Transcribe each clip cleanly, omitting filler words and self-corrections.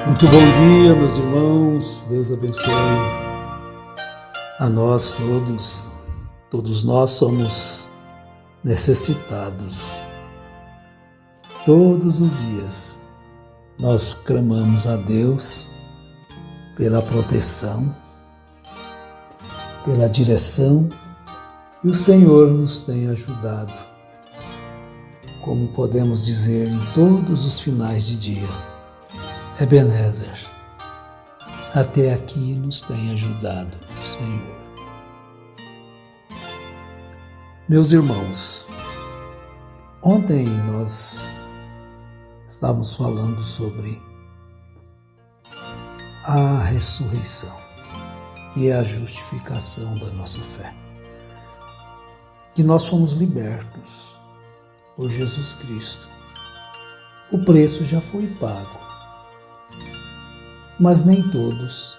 Muito bom dia, meus irmãos. Deus abençoe a nós todos. Todos nós somos necessitados. Todos os dias nós clamamos a Deus pela proteção, pela direção, e o Senhor nos tem ajudado, como podemos dizer em todos os finais de dia. Ebenezer, até aqui nos tem ajudado o Senhor. Meus irmãos, ontem nós estávamos falando sobre a ressurreição, que é a justificação da nossa fé. Que nós fomos libertos por Jesus Cristo. O preço já foi pago. Mas nem todos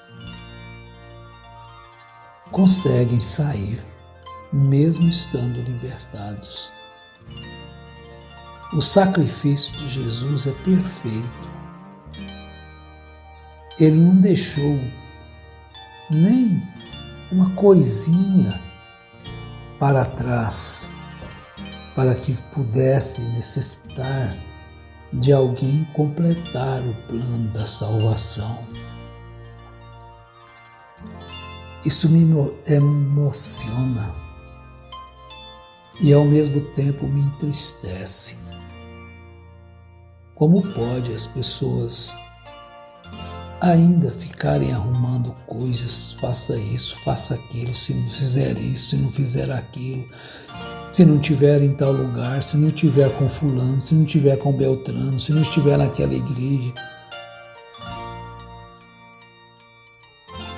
conseguem sair, mesmo estando libertados. O sacrifício de Jesus é perfeito. Ele não deixou nem uma coisinha para trás, para que pudesse necessitar de alguém completar o plano da salvação. Isso me emociona e ao mesmo tempo me entristece. Como pode as pessoas ainda ficarem arrumando coisas, faça isso, faça aquilo, se não fizer isso, se não fizer aquilo, se não tiver em tal lugar, se não tiver com fulano, se não tiver com Beltrano, se não estiver naquela igreja.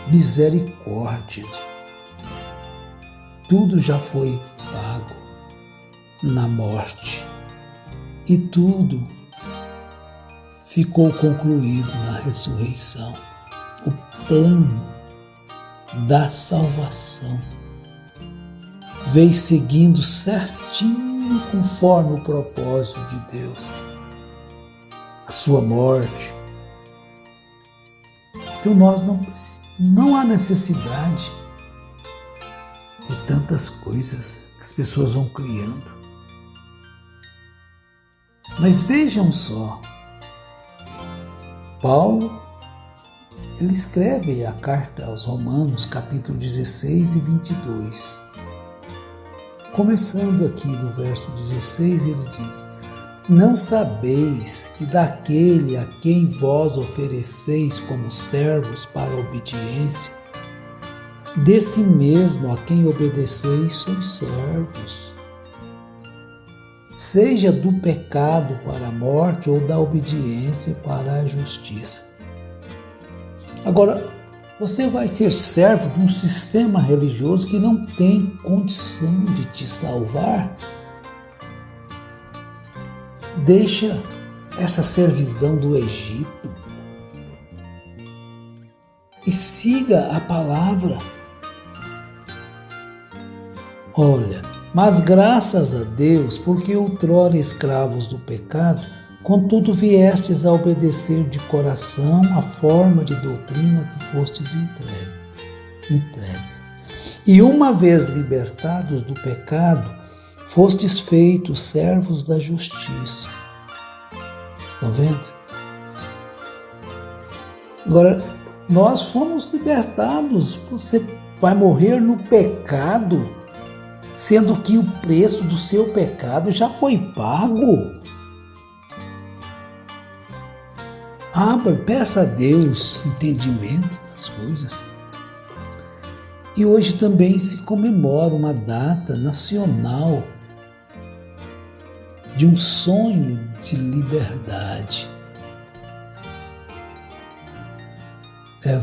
Misericórdia. Tudo já foi pago na morte e tudo ficou concluído na ressurreição. O plano da salvação veio seguindo certinho conforme o propósito de Deus. A sua morte. Então nós não há necessidade de tantas coisas que as pessoas vão criando. Mas vejam só, Paulo, ele escreve a carta aos Romanos, capítulo 16 e 22. Começando aqui do verso 16, ele diz: não sabeis que daquele a quem vós ofereceis como servos para a obediência, desse mesmo a quem obedeceis sois servos, seja do pecado para a morte ou da obediência para a justiça. Agora, você vai ser servo de um sistema religioso que não tem condição de te salvar? Deixa essa servidão do Egito e siga a palavra. Olha, mas graças a Deus, porque outrora escravos do pecado, contudo viestes a obedecer de coração a forma de doutrina que fostes entregues. E uma vez libertados do pecado, fostes feitos servos da justiça. Estão vendo? Agora, nós fomos libertados. Você vai morrer no pecado, sendo que o preço do seu pecado já foi pago. Peça a Deus entendimento das coisas. E hoje também se comemora uma data nacional de um sonho de liberdade.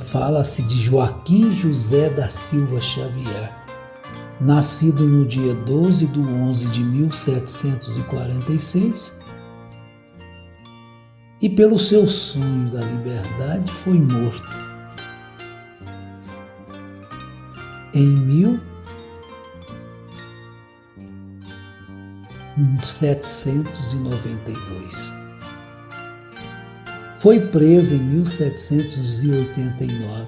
Fala-se de Joaquim José da Silva Xavier, nascido no dia 12 de 11 de 1746, e pelo seu sonho da liberdade foi morto em 1792. Foi presa em 1789,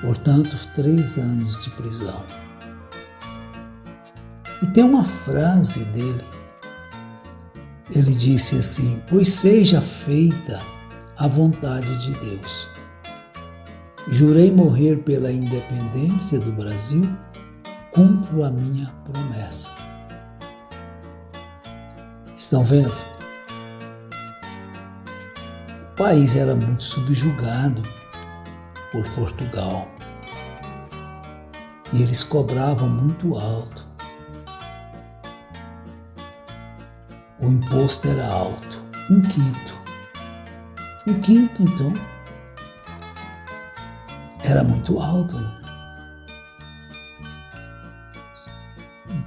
portanto, 3 anos de prisão. E tem uma frase dele. Ele disse assim: pois seja feita a vontade de Deus. Jurei morrer pela independência do Brasil, cumpro a minha promessa. Estão vendo? O país era muito subjugado por Portugal e eles cobravam muito alto. O imposto era alto, 1/5. 1/5, então, era muito alto, né?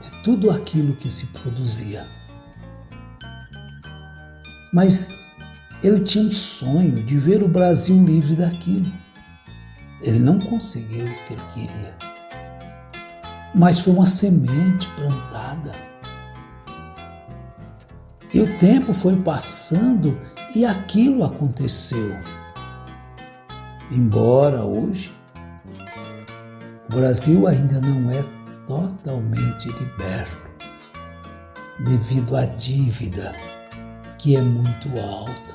De tudo aquilo que se produzia. Mas ele tinha um sonho de ver o Brasil livre daquilo. Ele não conseguiu o que ele queria. Mas foi uma semente plantada. E o tempo foi passando e aquilo aconteceu. Embora hoje o Brasil ainda não é totalmente liberto devido à dívida que é muito alta.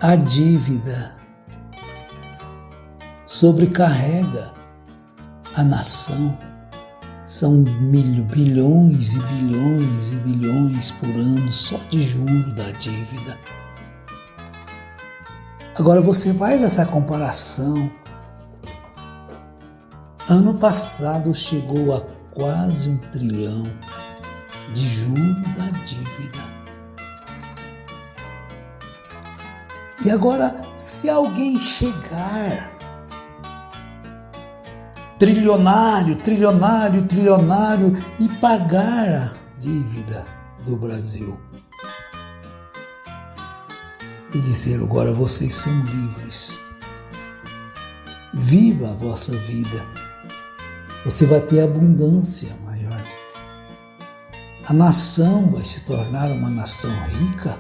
A dívida sobrecarrega a nação. São bilhões e bilhões e bilhões por ano só de juros da dívida. Agora você faz essa comparação. Ano passado chegou a quase 1 trilhão de juros da dívida. E agora, se alguém chegar trilionário e pagar a dívida do Brasil e dizer: agora vocês são livres, viva a vossa vida, você vai ter abundância maior, a nação vai se tornar uma nação rica,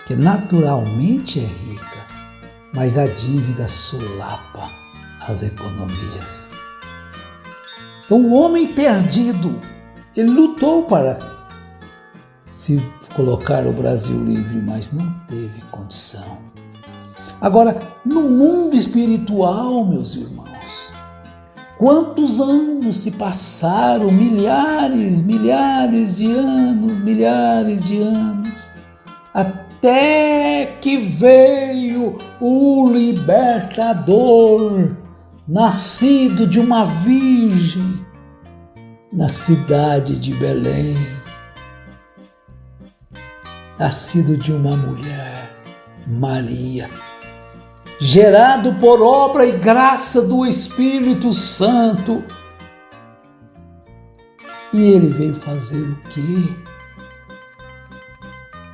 que naturalmente é rica, mas a dívida solapa as economias. Então o homem perdido, ele lutou para se colocar o Brasil livre, mas não teve condição. Agora, no mundo espiritual, meus irmãos, quantos anos se passaram? Milhares de anos, até que veio o libertador, nascido de uma virgem, na cidade de Belém, nascido de uma mulher, Maria, gerado por obra e graça do Espírito Santo. E ele veio fazer o quê?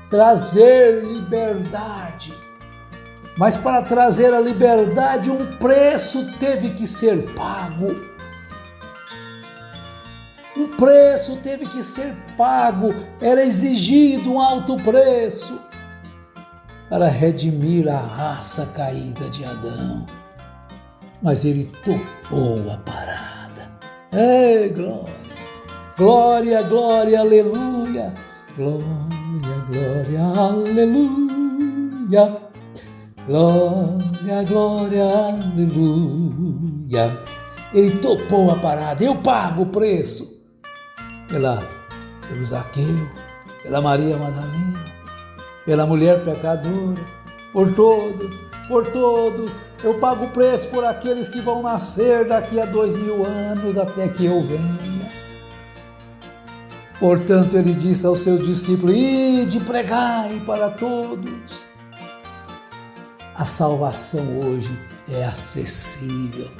Trazer liberdade. Mas para trazer a liberdade, um preço teve que ser pago. Um preço teve que ser pago. Era exigido um alto preço para redimir a raça caída de Adão. Mas ele topou a parada. Ei, glória! Glória, glória, aleluia! Glória, glória, aleluia! Glória, glória, aleluia! Ele topou a parada. Eu pago o preço pelo Zaqueu, pela Maria Madalena, pela mulher pecadora, por todos. Eu pago o preço por aqueles que vão nascer daqui a 2000 anos até que eu venha. Portanto, ele disse aos seus discípulos: ide, pregai para todos. A salvação hoje é acessível.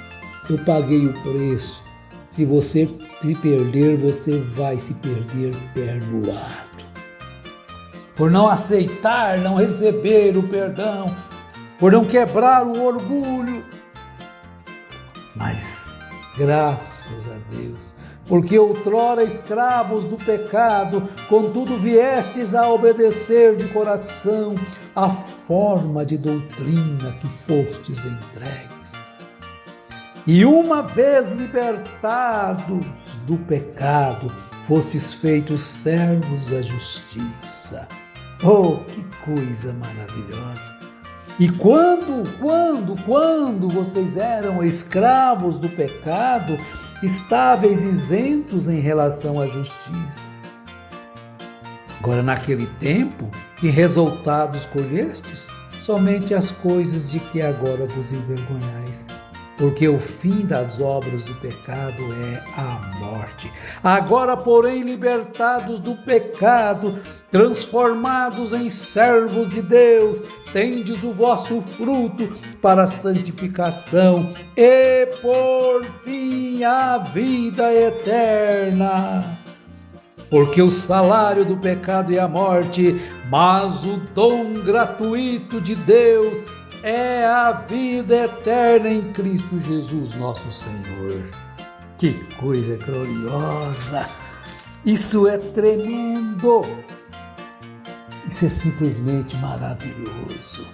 Eu paguei o preço. Se você se perder, você vai se perder perdoado. Por não aceitar, não receber o perdão, por não quebrar o orgulho. Mas, graças a Deus, Porque outrora escravos do pecado, contudo viestes a obedecer de coração a forma de doutrina que fostes entregues. E uma vez libertados do pecado, fostes feitos servos da justiça. Oh, que coisa maravilhosa! E quando vocês eram escravos do pecado, estáveis isentos em relação à justiça. Agora, naquele tempo, que resultados colhestes? Somente as coisas de que agora vos envergonhais, porque o fim das obras do pecado é a morte. Agora, porém, libertados do pecado, transformados em servos de Deus, tendes o vosso fruto para a santificação e, por fim, a vida eterna. Porque o salário do pecado é a morte, mas o dom gratuito de Deus é a vida eterna em Cristo Jesus, nosso Senhor. Que coisa gloriosa! Isso é tremendo! Isso é simplesmente maravilhoso.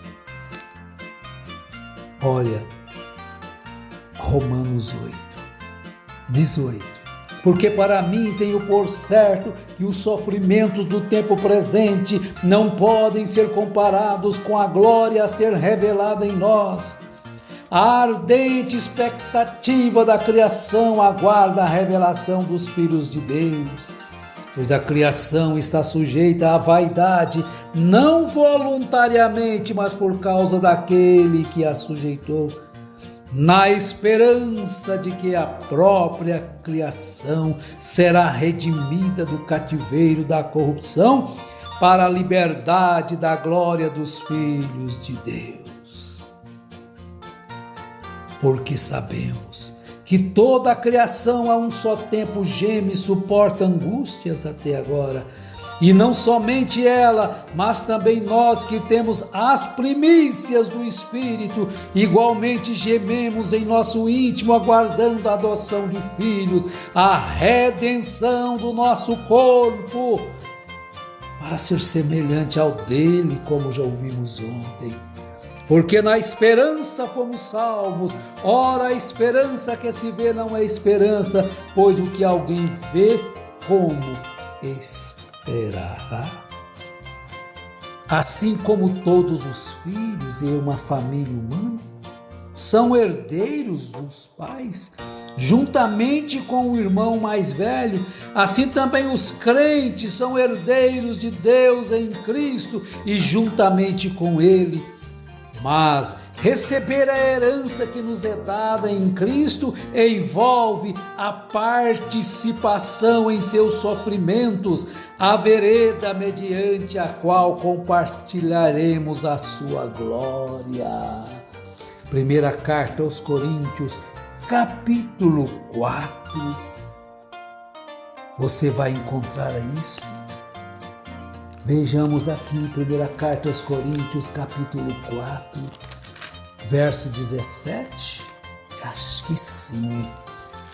Olha, Romanos 8:18. Porque para mim tenho por certo que os sofrimentos do tempo presente não podem ser comparados com a glória a ser revelada em nós. A ardente expectativa da criação aguarda a revelação dos filhos de Deus. Pois a criação está sujeita à vaidade, não voluntariamente, mas por causa daquele que a sujeitou, na esperança de que a própria criação será redimida do cativeiro da corrupção para a liberdade da glória dos filhos de Deus. Porque sabemos que toda a criação a um só tempo geme e suporta angústias até agora. E não somente ela, mas também nós que temos as primícias do Espírito, igualmente gememos em nosso íntimo, aguardando a adoção de filhos, a redenção do nosso corpo, para ser semelhante ao dele, como já ouvimos ontem. Porque na esperança fomos salvos. Ora, a esperança que se vê não é esperança, pois o que alguém vê, como esperará? Assim como todos os filhos em uma família humana são herdeiros dos pais, juntamente com o irmão mais velho, assim também os crentes são herdeiros de Deus em Cristo e juntamente com ele. Mas receber a herança que nos é dada em Cristo envolve a participação em seus sofrimentos, a vereda mediante a qual compartilharemos a sua glória. Primeira carta aos Coríntios, capítulo 4. Você vai encontrar isso. Vejamos aqui, primeira carta aos Coríntios, capítulo 4, verso 17. Acho que sim,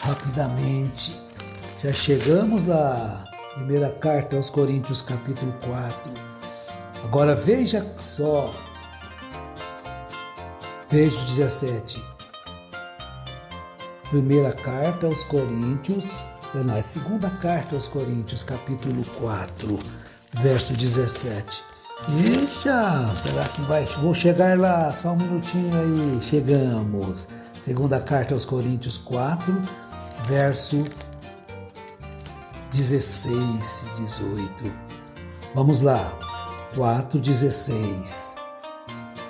rapidamente. Já chegamos lá, primeira carta aos Coríntios, capítulo 4. Agora veja só, verso 17. Primeira carta aos Coríntios, não, é segunda carta aos Coríntios, capítulo 4. Verso 17. Eita, será que vai? Vou chegar lá, só um minutinho aí, chegamos. Segunda carta aos Coríntios 4, verso 16 e 18. Vamos lá, 4:16.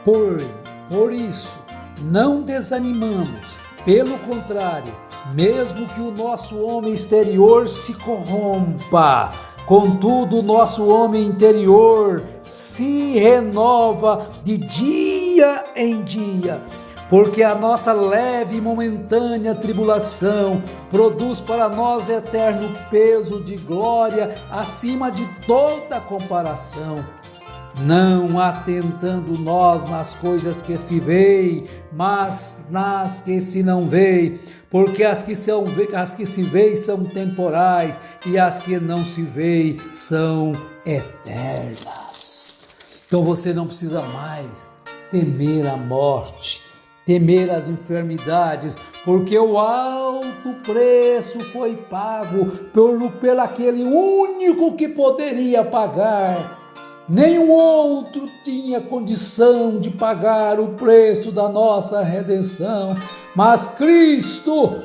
Por isso, não desanimamos, pelo contrário, mesmo que o nosso homem exterior se corrompa, contudo, o nosso homem interior se renova de dia em dia, porque a nossa leve e momentânea tribulação produz para nós eterno peso de glória acima de toda comparação, não atentando nós nas coisas que se veem, mas nas que se não veem, porque as que se veem são temporais e as que não se veem são eternas. Então você não precisa mais temer a morte, temer as enfermidades, porque o alto preço foi pago pelo aquele único que poderia pagar. Nenhum outro tinha condição de pagar o preço da nossa redenção, mas Cristo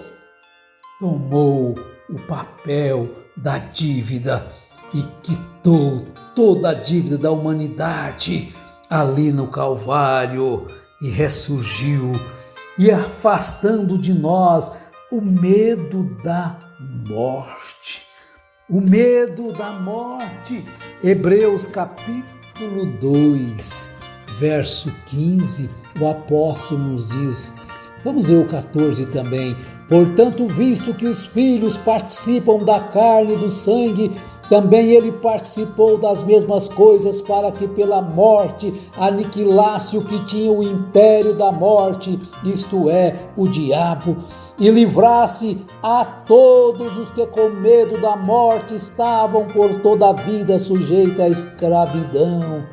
tomou o papel da dívida e quitou toda a dívida da humanidade ali no Calvário e ressurgiu, e afastando de nós o medo da morte. O medo da morte. Hebreus capítulo 2, verso 15, o apóstolo nos diz, vamos ver o 14 também: portanto, visto que os filhos participam da carne e do sangue, também ele participou das mesmas coisas, para que pela morte aniquilasse o que tinha o império da morte, isto é, o diabo, e livrasse a todos os que com medo da morte estavam por toda a vida sujeitos à escravidão.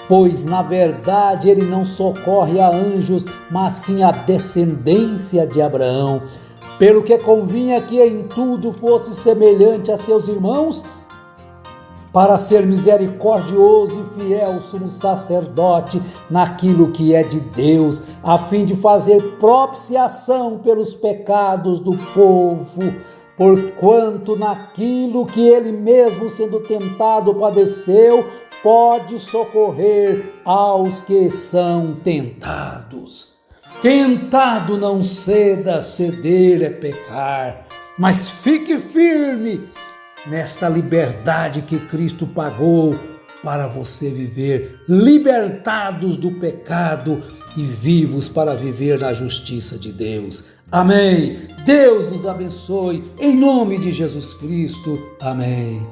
Pois, na verdade, ele não socorre a anjos, mas sim a descendência de Abraão. Pelo que convinha que em tudo fosse semelhante a seus irmãos, para ser misericordioso e fiel sumo sacerdote naquilo que é de Deus, a fim de fazer propiciação pelos pecados do povo, porquanto naquilo que ele mesmo, sendo tentado, padeceu, pode socorrer aos que são tentados. Tentado não ceda, ceder é pecar, mas fique firme nesta liberdade que Cristo pagou para você viver, libertados do pecado e vivos para viver na justiça de Deus. Amém. Deus nos abençoe, em nome de Jesus Cristo. Amém.